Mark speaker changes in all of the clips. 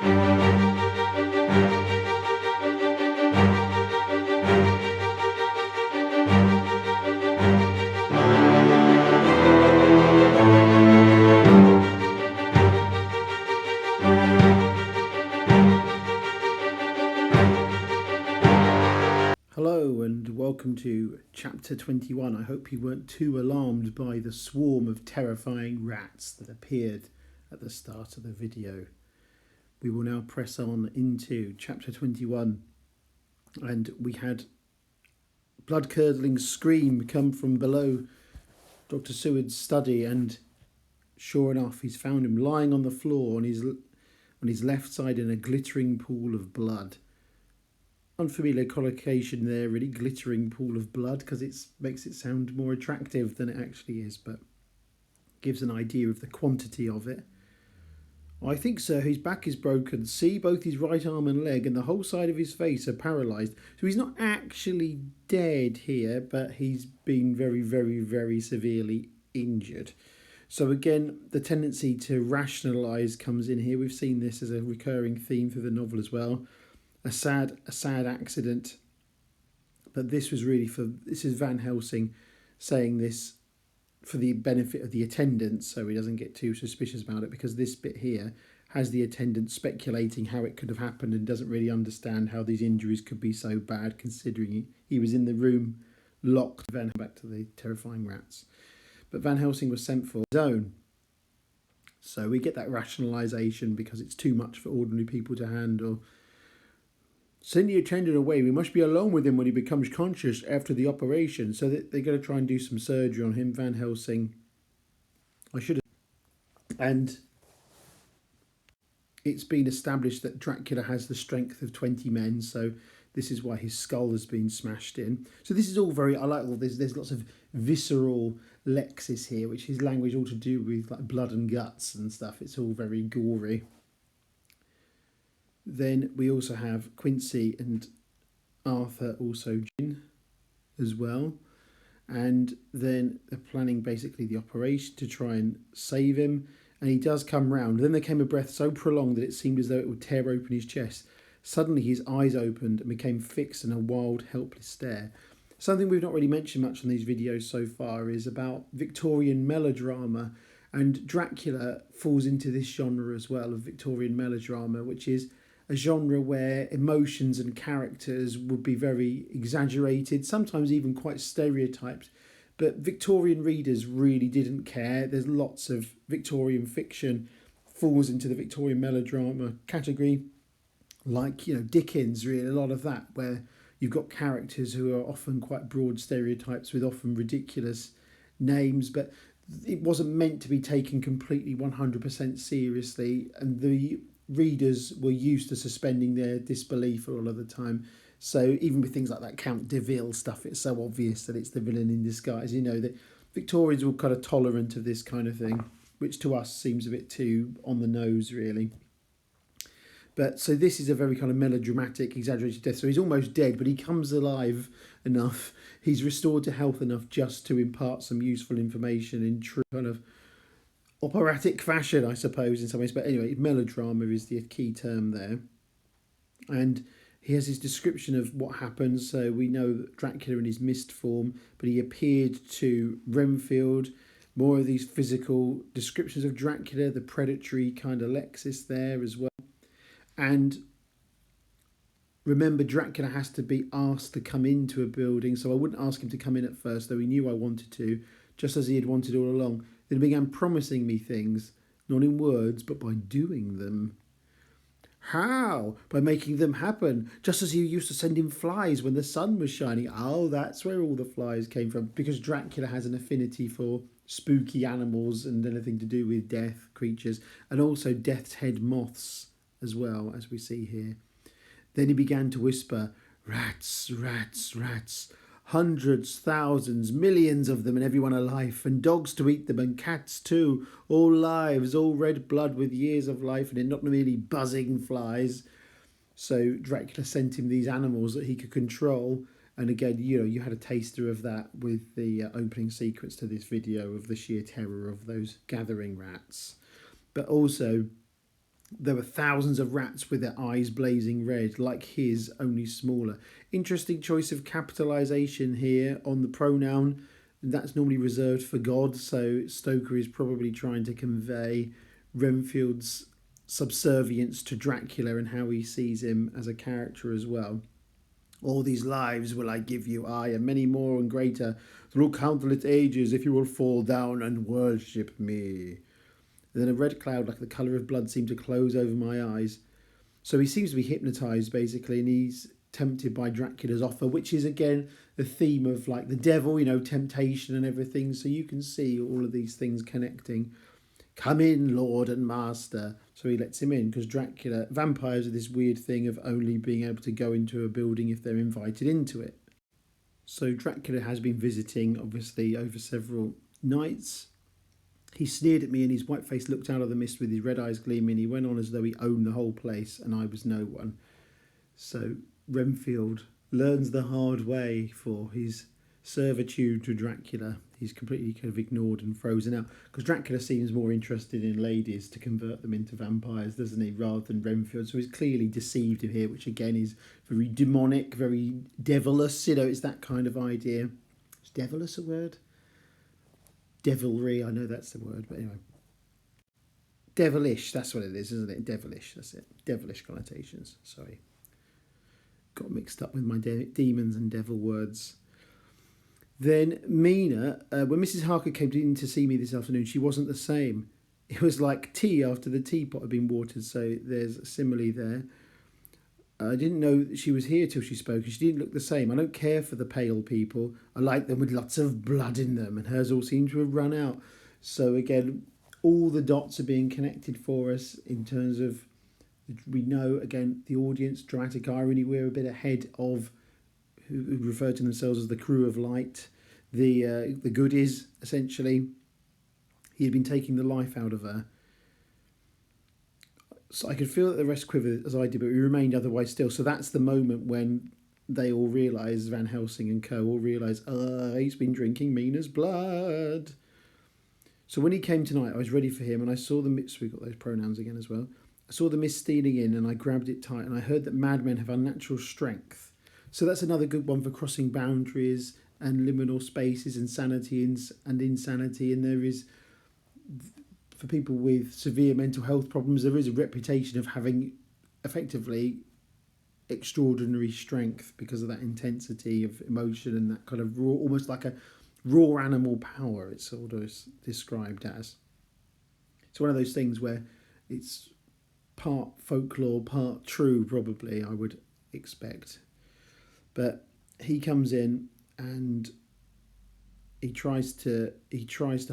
Speaker 1: Hello and welcome to chapter 21. I hope you weren't too alarmed by the swarm of terrifying rats that appeared at the start of the video. We will now press on into chapter 21, and we had blood-curdling scream come from below Dr. Seward's study, and sure enough he's found him lying on the floor on his left side in a glittering pool of blood. Unfamiliar collocation there, really, glittering pool of blood, because it makes it sound more attractive than it actually is, but gives an idea of the quantity of it. I think, sir, his back is broken. See, both his right arm and leg and the whole side of his face are paralysed. So he's not actually dead here, but he's been very, very, very severely injured. So again, the tendency to rationalise comes in here. We've seen this as a recurring theme through the novel as well. A sad accident, but this is Van Helsing saying this for the benefit of the attendant, so he doesn't get too suspicious about it, because this bit here has the attendant speculating how it could have happened and doesn't really understand how these injuries could be so bad, considering he was in the room locked. Back to the terrifying rats. But Van Helsing was sent for his own. So we get that rationalisation because it's too much for ordinary people to handle. Send the attendant away. We must be alone with him when he becomes conscious after the operation. So that they're going to try and do some surgery on him. Van Helsing. And it's been established that Dracula has the strength of 20 men. So this is why his skull has been smashed in. So this is all very, I like all this. There's lots of visceral lexis here, which is language all to do with like blood and guts and stuff. It's all very gory. Then we also have Quincy and Arthur also in as well. And then they're planning basically the operation to try and save him. And he does come round. Then there came a breath so prolonged that it seemed as though it would tear open his chest. Suddenly his eyes opened and became fixed in a wild, helpless stare. Something we've not really mentioned much on these videos so far is about Victorian melodrama. And Dracula falls into this genre as well of Victorian melodrama, which is a genre where emotions and characters would be very exaggerated, sometimes even quite stereotyped. But Victorian readers really didn't care. There's lots of Victorian fiction falls into the Victorian melodrama category, like, Dickens, really, a lot of that, where you've got characters who are often quite broad stereotypes with often ridiculous names, but it wasn't meant to be taken completely 100% seriously, and the readers were used to suspending their disbelief a lot of the time. So even with things like that Count de Ville stuff, it's so obvious that it's the villain in disguise. That Victorians were kind of tolerant of this kind of thing, which to us seems a bit too on the nose, really. But so this is a very kind of melodramatic, exaggerated death. So he's almost dead, but he comes alive enough. He's restored to health enough just to impart some useful information in true kind of operatic fashion, I suppose, in some ways. But anyway, melodrama is the key term there. And he has his description of what happens. So we know that Dracula in his mist form, but he appeared to Renfield. More of these physical descriptions of Dracula, the predatory kind of lexis there as well. And remember, Dracula has to be asked to come into a building. So I wouldn't ask him to come in at first, though he knew I wanted to, just as he had wanted all along. Then he began promising me things, not in words, but by doing them. How? By making them happen, just as he used to send in flies when the sun was shining. Oh, that's where all the flies came from, because Dracula has an affinity for spooky animals and anything to do with death creatures, and also death's head moths as well, as we see here. Then he began to whisper, rats, rats, rats, hundreds, thousands, millions of them, and everyone alive, and dogs to eat them, and cats too, all lives, all red blood with years of life, and not merely buzzing flies. So Dracula sent him these animals that he could control, and again, you had a taster of that with the opening sequence to this video of the sheer terror of those gathering rats. But also, There were thousands of rats with their eyes blazing red, like his, only smaller. Interesting choice of capitalisation here on the pronoun. That's normally reserved for God, so Stoker is probably trying to convey Renfield's subservience to Dracula and how he sees him as a character as well. All these lives will I give you, I, and many more and greater, through countless ages, if you will fall down and worship me. And then a red cloud like the colour of blood seemed to close over my eyes. So he seems to be hypnotised, basically, and he's tempted by Dracula's offer, which is, again, the theme of, like, the devil, temptation and everything. So you can see all of these things connecting. Come in, Lord and Master. So he lets him in, because vampires are this weird thing of only being able to go into a building if they're invited into it. So Dracula has been visiting, obviously, over several nights. He sneered at me, and his white face looked out of the mist with his red eyes gleaming. He went on as though he owned the whole place, and I was no one. So Renfield learns the hard way for his servitude to Dracula. He's completely kind of ignored and frozen out, because Dracula seems more interested in ladies to convert them into vampires, doesn't he, rather than Renfield. So he's clearly deceived him here, which again is very demonic, very devilish. It's that kind of idea. Is devilish a word? Devilry, I know that's the word, but anyway. Devilish, that's what it is, isn't it? Devilish, that's it. Devilish connotations, sorry. Got mixed up with my demons and devil words. Then Mina, when Mrs. Harker came in to see me this afternoon, she wasn't the same. It was like tea after the teapot had been watered, so there's a simile there. I didn't know that she was here till she spoke, and she didn't look the same. I don't care for the pale people. I like them with lots of blood in them, and hers all seemed to have run out. So again, all the dots are being connected for us in terms of, we know, again, the audience, dramatic irony, we're a bit ahead of who refer to themselves as the crew of light, the goodies, essentially. He had been taking the life out of her. So I could feel that the rest quivered as I did, but we remained otherwise still. So that's the moment when they all realise, Van Helsing and co. all realise, he's been drinking Mina's blood. So when he came tonight, I was ready for him, and I saw the mist. We've got those pronouns again as well. I saw the mist stealing in, and I grabbed it tight, and I heard that madmen have unnatural strength. So that's another good one for crossing boundaries and liminal spaces and sanity and insanity. And there is, for people with severe mental health problems, there is a reputation of having effectively extraordinary strength because of that intensity of emotion and that kind of raw, almost like a raw animal power, it's sort of described as. It's one of those things where it's part folklore, part true, probably, I would expect. But he comes in and he tries to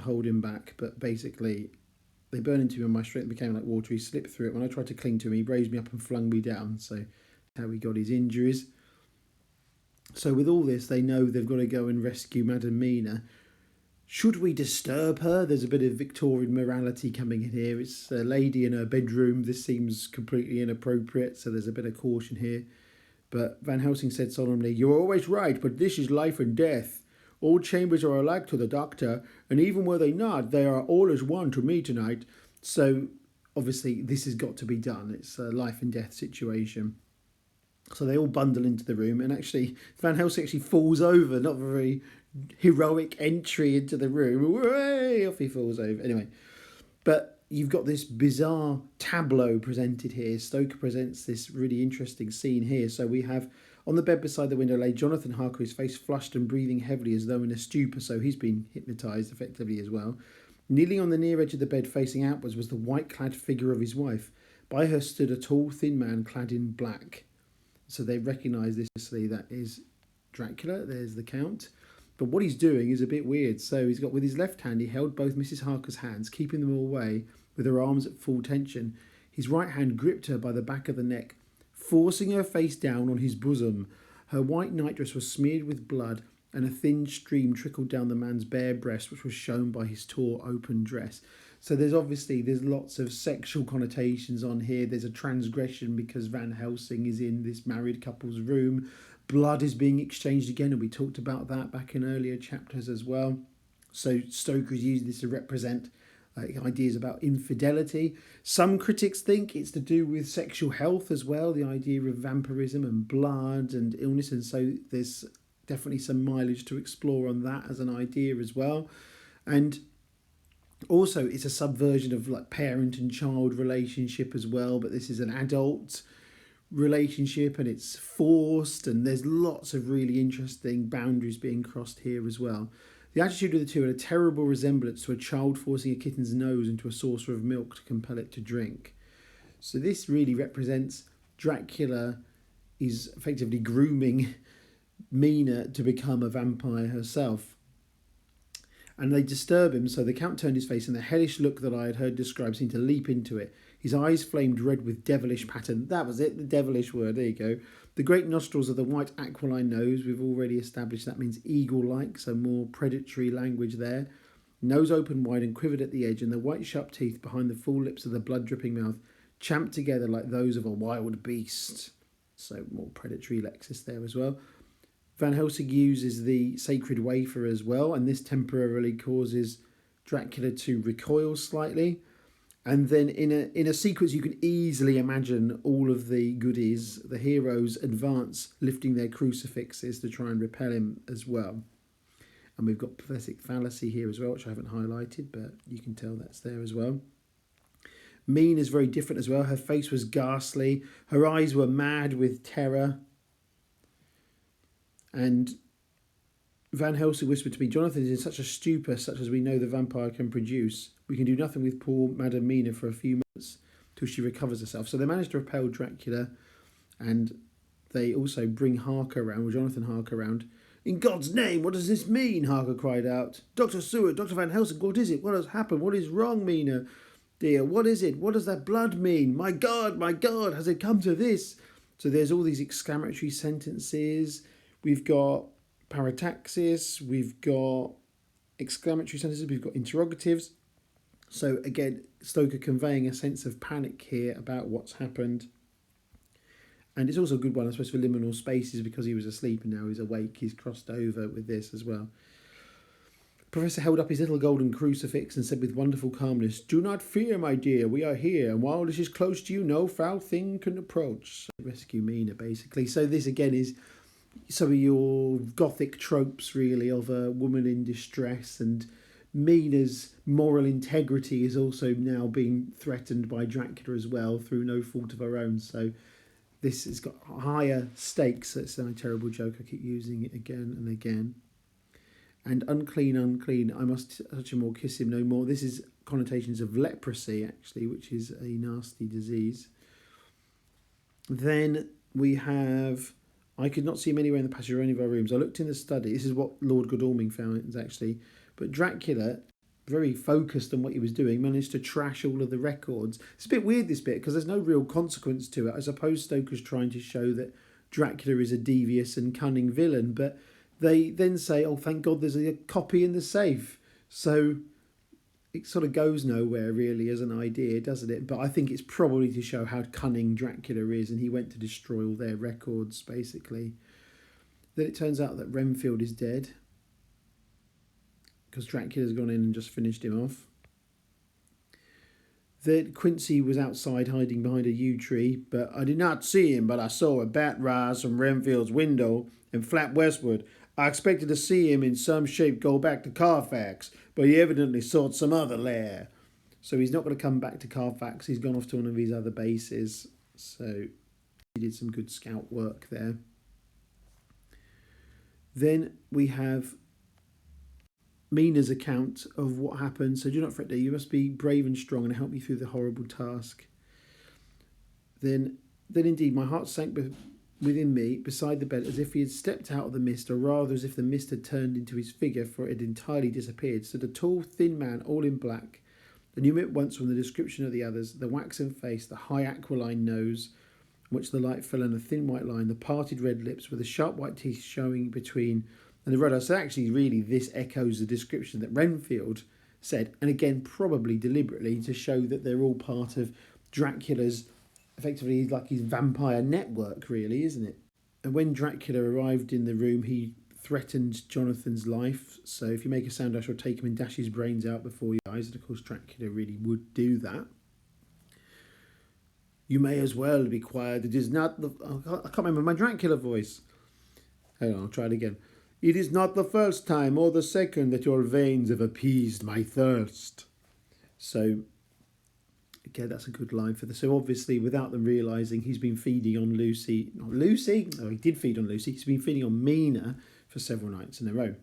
Speaker 1: hold him back, but basically they burn into him and my strength became like water. He slipped through it. When I tried to cling to him, he raised me up and flung me down. So how he got his injuries. So with all this, they know they've got to go and rescue Madame Mina. Should we disturb her? There's a bit of Victorian morality coming in here. It's a lady in her bedroom. This seems completely inappropriate, so there's a bit of caution here. But Van Helsing said solemnly, "You're always right, but this is life and death. All chambers are alike to the doctor, and even were they not, they are all as one to me tonight." So obviously this has got to be done. It's a life and death situation. So they all bundle into the room, and actually Van Helsing actually falls over. Not a very heroic entry into the room. Way off he falls over. Anyway, but you've got this bizarre tableau presented here. Stoker presents this really interesting scene here. So we have, on the bed beside the window lay Jonathan Harker, his face flushed and breathing heavily as though in a stupor, so he's been hypnotised effectively as well. Kneeling on the near edge of the bed facing outwards was the white-clad figure of his wife. By her stood a tall, thin man clad in black. So they recognise this, obviously, that is Dracula. There's the Count. But what he's doing is a bit weird. So he's got, with his left hand, he held both Mrs. Harker's hands, keeping them away with her arms at full tension. His right hand gripped her by the back of the neck, forcing her face down on his bosom. Her white nightdress was smeared with blood, and a thin stream trickled down the man's bare breast, which was shown by his tore open dress. So there's lots of sexual connotations on here. There's a transgression because Van Helsing is in this married couple's room. Blood is being exchanged again, and we talked about that back in earlier chapters as well. So Stoker is using this to represent ideas about infidelity. Some critics think it's to do with sexual health as well, the idea of vampirism and blood and illness, and so there's definitely some mileage to explore on that as an idea as well. And also it's a subversion of like parent and child relationship as well, but this is an adult relationship and it's forced, and there's lots of really interesting boundaries being crossed here as well. The attitude of the two had a terrible resemblance to a child forcing a kitten's nose into a saucer of milk to compel it to drink. So this really represents Dracula is effectively grooming Mina to become a vampire herself. And they disturb him, so the Count turned his face, and the hellish look that I had heard described seemed to leap into it. His eyes flamed red with devilish pattern. That was it, the devilish word, there you go. The great nostrils of the white aquiline nose, we've already established that means eagle-like, so more predatory language there. Nose open wide and quivered at the edge, and the white sharp teeth behind the full lips of the blood-dripping mouth champed together like those of a wild beast. So more predatory lexis there as well. Van Helsing uses the sacred wafer as well, and this temporarily causes Dracula to recoil slightly. And then in a sequence you can easily imagine all of the goodies, the heroes advance lifting their crucifixes to try and repel him as well. And we've got pathetic fallacy here as well, which I haven't highlighted, but you can tell that's there as well. Mina is very different as well. Her face was ghastly. Her eyes were mad with terror. And Van Helsing whispered to me, Jonathan is in such a stupor such as we know the vampire can produce. We can do nothing with poor Madame Mina for a few months till she recovers herself. So they managed to repel Dracula, and they also bring Hark around, or Jonathan Hark around. In God's name, what does this mean? Harker cried out. Dr. Seward, Dr. Van Helsing, what is it? What has happened? What is wrong, Mina? Dear, what is it? What does that blood mean? My God, has it come to this? So there's all these exclamatory sentences. We've got parataxis, we've got exclamatory sentences, we've got interrogatives. So again, Stoker conveying a sense of panic here about what's happened. And it's also a good one, I suppose, for liminal spaces, because he was asleep and now he's awake. He's crossed over with this as well. Professor held up his little golden crucifix and said with wonderful calmness, Do not fear, my dear, we are here, and while this is close to you, no foul thing can approach. So rescue Mina, basically. So this again is some of your gothic tropes, really, of a woman in distress, and Mina's moral integrity is also now being threatened by Dracula as well through no fault of her own. So this has got higher stakes. It's a terrible joke. I keep using it again and again. And unclean, I must touch him or kiss him no more. This is connotations of leprosy, actually, which is a nasty disease. Then we have, I could not see him anywhere in the passage or any of our rooms. I looked in the study. This is what Lord Godalming found, actually. But Dracula, very focused on what he was doing, managed to trash all of the records. It's a bit weird, this bit, because there's no real consequence to it. I suppose Stoker's trying to show that Dracula is a devious and cunning villain, but they then say, oh, thank God there's a copy in the safe. So it sort of goes nowhere, really, as an idea, doesn't it? But I think it's probably to show how cunning Dracula is, and he went to destroy all their records, basically. Then it turns out that Renfield is dead, because Dracula's gone in and just finished him off. That Quincy was outside hiding behind a yew tree, but I did not see him, but I saw a bat rise from Renfield's window and flap westward. I expected to see him in some shape go back to Carfax, but he evidently sought some other lair. So he's not going to come back to Carfax. He's gone off to one of his other bases. So he did some good scout work there. Then we have Mina's account of what happened. So do not fret, dear. You must be brave and strong and help me through the horrible task. Then indeed my heart sank within me beside the bed as if he had stepped out of the mist, or rather as if the mist had turned into his figure, for it had entirely disappeared. Stood a tall, thin man, all in black. I knew him at once from the description of the others, the waxen face, the high aquiline nose, on which the light fell in a thin white line, the parted red lips with the sharp white teeth showing between, and the red eyes. So actually, really, this echoes the description that Renfield said, and again, probably deliberately, to show that they're all part of Dracula's, effectively, like his vampire network, really, isn't it? And when Dracula arrived in the room, he threatened Jonathan's life. So if you make a sound, I shall take him and dash his brains out before your eyes. And of course, Dracula really would do that. You may as well be quiet. It is not the... I can't remember my Dracula voice. Hang on, I'll try it again. It is not the first time or the second that your veins have appeased my thirst. So, again, that's a good line for this. So obviously, without them realising, he's been feeding on Lucy. Not Lucy? Oh, he did feed on Lucy. He's been feeding on Mina for several nights in a row.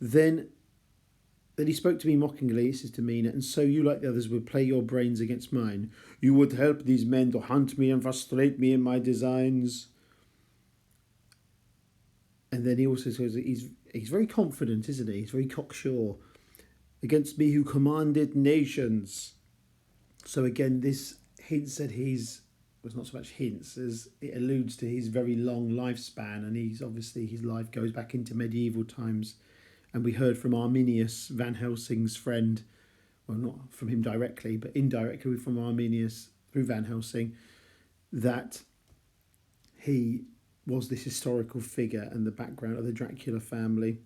Speaker 1: Then he spoke to me mockingly, he says to Mina, and so you, like the others, would play your brains against mine. You would help these men to hunt me and frustrate me in my designs. And then he also says he's very confident, isn't he? He's very cocksure. Against me who commanded nations. So again, this hints that he's... Well, it's not so much hints as it alludes to his very long lifespan. And he's obviously, his life goes back into medieval times. And we heard from Arminius, Van Helsing's friend. Well, not from him directly, but indirectly from Arminius through Van Helsing. That he was this historical figure and the background of the Dracula family.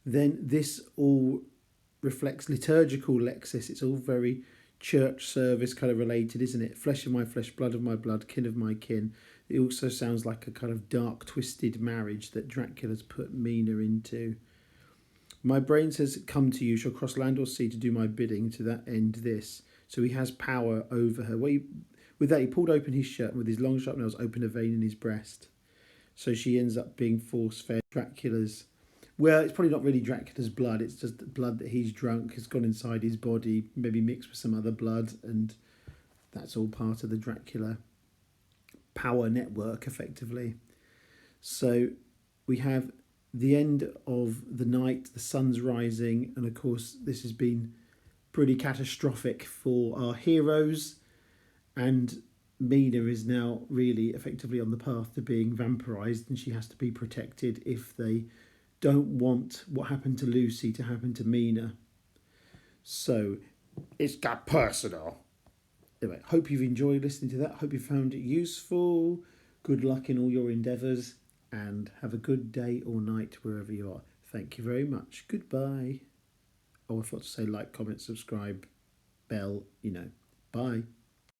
Speaker 1: Then this all reflects liturgical lexis. It's all very church service kind of related, isn't it? Flesh of my flesh, blood of my blood, kin of my kin. It also sounds like a kind of dark, twisted marriage that Dracula's put Mina into. My brain says, come to you, shall cross land or sea to do my bidding, to that end this. So he has power over her. With that, he pulled open his shirt and with his long sharp nails opened a vein in his breast. So she ends up being force-fed Dracula's... Well, it's probably not really Dracula's blood. It's just the blood that he's drunk has gone inside his body, maybe mixed with some other blood. And that's all part of the Dracula power network, effectively. So we have the end of the night, the sun's rising. And, of course, this has been pretty catastrophic for our heroes. And Mina is now really effectively on the path to being vampirised, and she has to be protected if they don't want what happened to Lucy to happen to Mina. So it's got personal. Anyway, hope you've enjoyed listening to that. Hope you found it useful. Good luck in all your endeavours, and have a good day or night wherever you are. Thank you very much. Goodbye. Oh, I forgot to say like, comment, subscribe, bell, Bye.